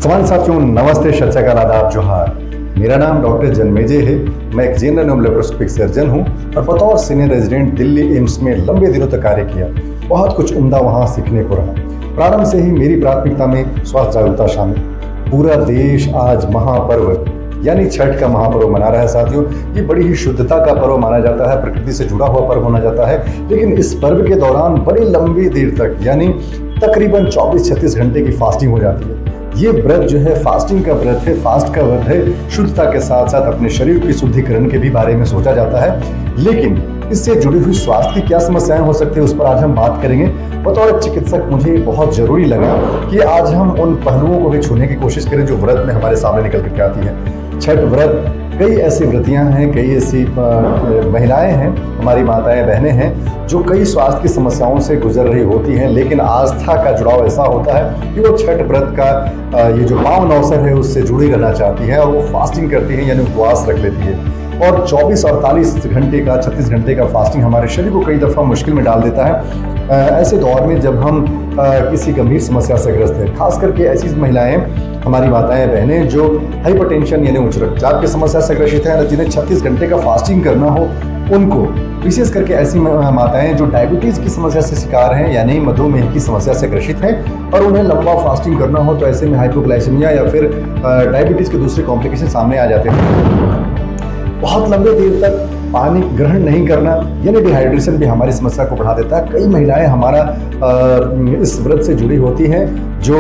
समान साथियों, नमस्ते, सत श्री अकाल, आदाब, जोहार। मेरा नाम डॉक्टर जन्मेजय है। मैं एक जनरल न्यूरोलैप्रोस्कोपिक सर्जन हूं और बतौर सीनियर रेजिडेंट दिल्ली एम्स में लंबे दिनों तक कार्य किया। बहुत कुछ उम्दा वहां सीखने को रहा। प्रारंभ से ही मेरी प्राथमिकता में स्वास्थ्य जागरूकता शामिल। पूरा देश आज महापर्व यानी छठ का महापर्व मना रहा है। साथियों, ये बड़ी ही शुद्धता का पर्व माना जाता है, प्रकृति से जुड़ा हुआ पर्व माना जाता है। लेकिन इस पर्व के दौरान बड़ी लंबी देर तक यानी तकरीबन 24-36 घंटे की फास्टिंग हो जाती है। ये व्रत जो है फास्टिंग का व्रत है, फास्ट का व्रत है। शुद्धता के साथ साथ अपने शरीर की शुद्धिकरण के भी बारे में सोचा जाता है। लेकिन इससे जुड़ी हुई स्वास्थ्य की क्या समस्याएं हो सकती है, उस पर आज हम बात करेंगे। बतौर चिकित्सक मुझे बहुत जरूरी लगा कि आज हम उन पहलुओं को भी छूने की कोशिश करें जो व्रत में हमारे सामने निकल करके आती है। छठ व्रत, कई ऐसी व्रतियां हैं, कई ऐसी महिलाएं हैं, हमारी माताएं बहनें हैं जो कई स्वास्थ्य की समस्याओं से गुजर रही होती हैं, लेकिन आस्था का जुड़ाव ऐसा होता है कि वो छठ व्रत का ये जो पावन अवसर है उससे जुड़ी रहना चाहती है और वो फास्टिंग करती है यानी उपवास रख लेती है। और 24-48 घंटे का 36 घंटे का फास्टिंग हमारे शरीर को कई दफ़ा मुश्किल में डाल देता है। ऐसे दौर में जब हम किसी गंभीर समस्या से ग्रस्त हैं, खास करके ऐसी महिलाएं, हमारी माताएं बहनें जो हाइपरटेंशन यानी उच्च रक्तचाप की समस्या से ग्रसित हैं, जिन्हें 36 घंटे का फास्टिंग करना हो, उनको विशेष करके ऐसी माताएं जो डायबिटीज़ की समस्या से शिकार हैं यानी मधुमेह की समस्या से ग्रसित हैं और उन्हें लंबा फास्टिंग करना हो तो ऐसे में हाइपोग्लाइसेमिया या फिर डायबिटीज़ के दूसरे कॉम्प्लिकेशन सामने आ जाते हैं। बहुत लंबे देर तक पानी ग्रहण नहीं करना यानी डिहाइड्रेशन भी हमारी समस्या को बढ़ा देता है। कई महिलाएं हमारा इस व्रत से जुड़ी होती हैं जो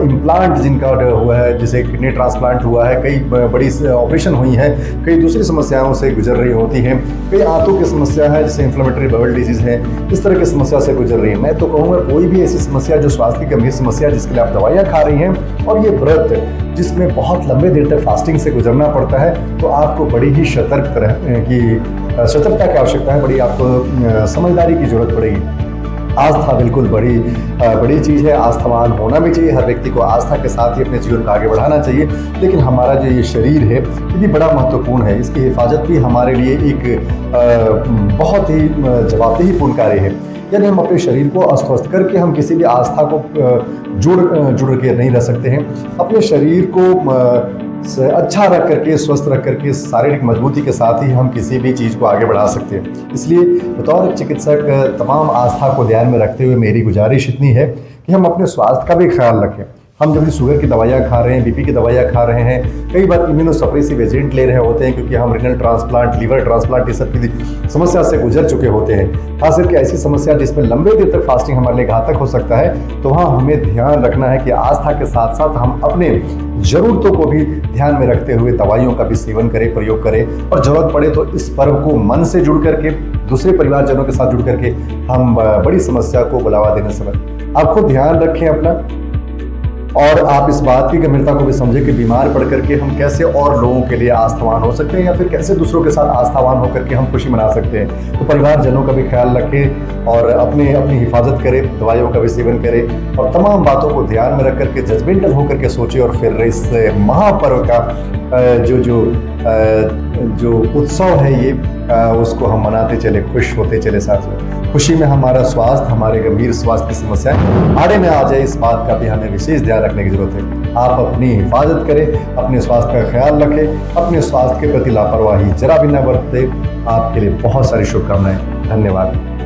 इम्प्लांट जिनका हुआ है, जैसे किडनी ट्रांसप्लांट हुआ है, कई बड़ी ऑपरेशन हुई है, कई दूसरी समस्याओं से गुजर रही होती हैं, कई आंतों की समस्या है जैसे इन्फ्लेमेटरी बाउल डिजीज़ है, इस तरह की समस्या से गुजर रही है। मैं तो कहूँगा कोई भी ऐसी समस्या जो स्वास्थ्य की गंभीर समस्या जिसके लिए आप दवाइयाँ खा रही हैं और ये व्रत जिसमें बहुत लंबे देर तक फास्टिंग से गुजरना पड़ता है, तो आपको बड़ी ही सतर्कता की आवश्यकता है, बड़ी आपको समझदारी की जरूरत पड़ेगी। आस्था बिल्कुल बड़ी चीज़ है, आस्थावान होना भी चाहिए। हर व्यक्ति को आस्था के साथ ही अपने जीवन को आगे बढ़ाना चाहिए। लेकिन हमारा जो ये शरीर है ये भी बड़ा महत्वपूर्ण है, इसकी हिफाजत भी हमारे लिए एक बहुत ही जवाबदेहीपूर्ण कार्य है। यानी हम अपने शरीर को अस्वस्थ करके हम किसी भी आस्था को जुड़ के नहीं रह सकते हैं। अपने शरीर को अच्छा रख करके, स्वस्थ रख करके, शारीरिक मजबूती के साथ ही हम किसी भी चीज़ को आगे बढ़ा सकते हैं। इसलिए बतौर चिकित्सक तमाम आस्था को ध्यान में रखते हुए मेरी गुजारिश इतनी है कि हम अपने स्वास्थ्य का भी ख्याल रखें। हम जब भी शुगर की दवाइयाँ खा रहे हैं, बीपी की दवाइयाँ खा रहे हैं, कई बार इम्यूनोसप्रेसिव एजेंट ले रहे होते हैं क्योंकि हम रीनल ट्रांसप्लांट, लीवर ट्रांसप्लांट, ये सब की समस्या से गुजर चुके होते हैं। खास करके ऐसी समस्या जिसमें लंबे देर तक फास्टिंग हमारे लिए घातक हो सकता है, तो वहाँ हमें ध्यान रखना है कि आस्था के साथ साथ हम अपने ज़रूरतों को भी ध्यान में रखते हुए दवाइयों का भी सेवन करें, प्रयोग करें और ज़रूरत पड़े तो इस पर्व को मन से जुड़ करके, दूसरे परिवारजनों के साथ जुड़ करके हम बड़ी समस्या को बुलावा देने से बचें। आप खुद ध्यान रखें अपना, और आप इस बात की गंभीरता को भी समझें कि बीमार पड़ करके हम कैसे और लोगों के लिए आस्थावान हो सकते हैं या फिर कैसे दूसरों के साथ आस्थावान होकर के हम खुशी मना सकते हैं। तो परिवारजनों का भी ख्याल रखें और अपनी हिफाजत करें, दवाइयों का भी सेवन करें और तमाम बातों को ध्यान में रख करके जजमेंटल होकर के सोचें और फिर इस महापर्व का जो उत्सव है ये उसको हम मनाते चले, खुश होते चले। साथ में खुशी में हमारा स्वास्थ्य, हमारे गंभीर स्वास्थ्य की समस्याएं आड़े में आ जाए, इस बात का भी हमें विशेष ध्यान रखने की जरूरत है। आप अपनी हिफाजत करें, अपने स्वास्थ्य का ख्याल रखें, अपने स्वास्थ्य के प्रति लापरवाही जरा भी न बरतें। आपके लिए बहुत सारी शुभकामनाएं। धन्यवाद।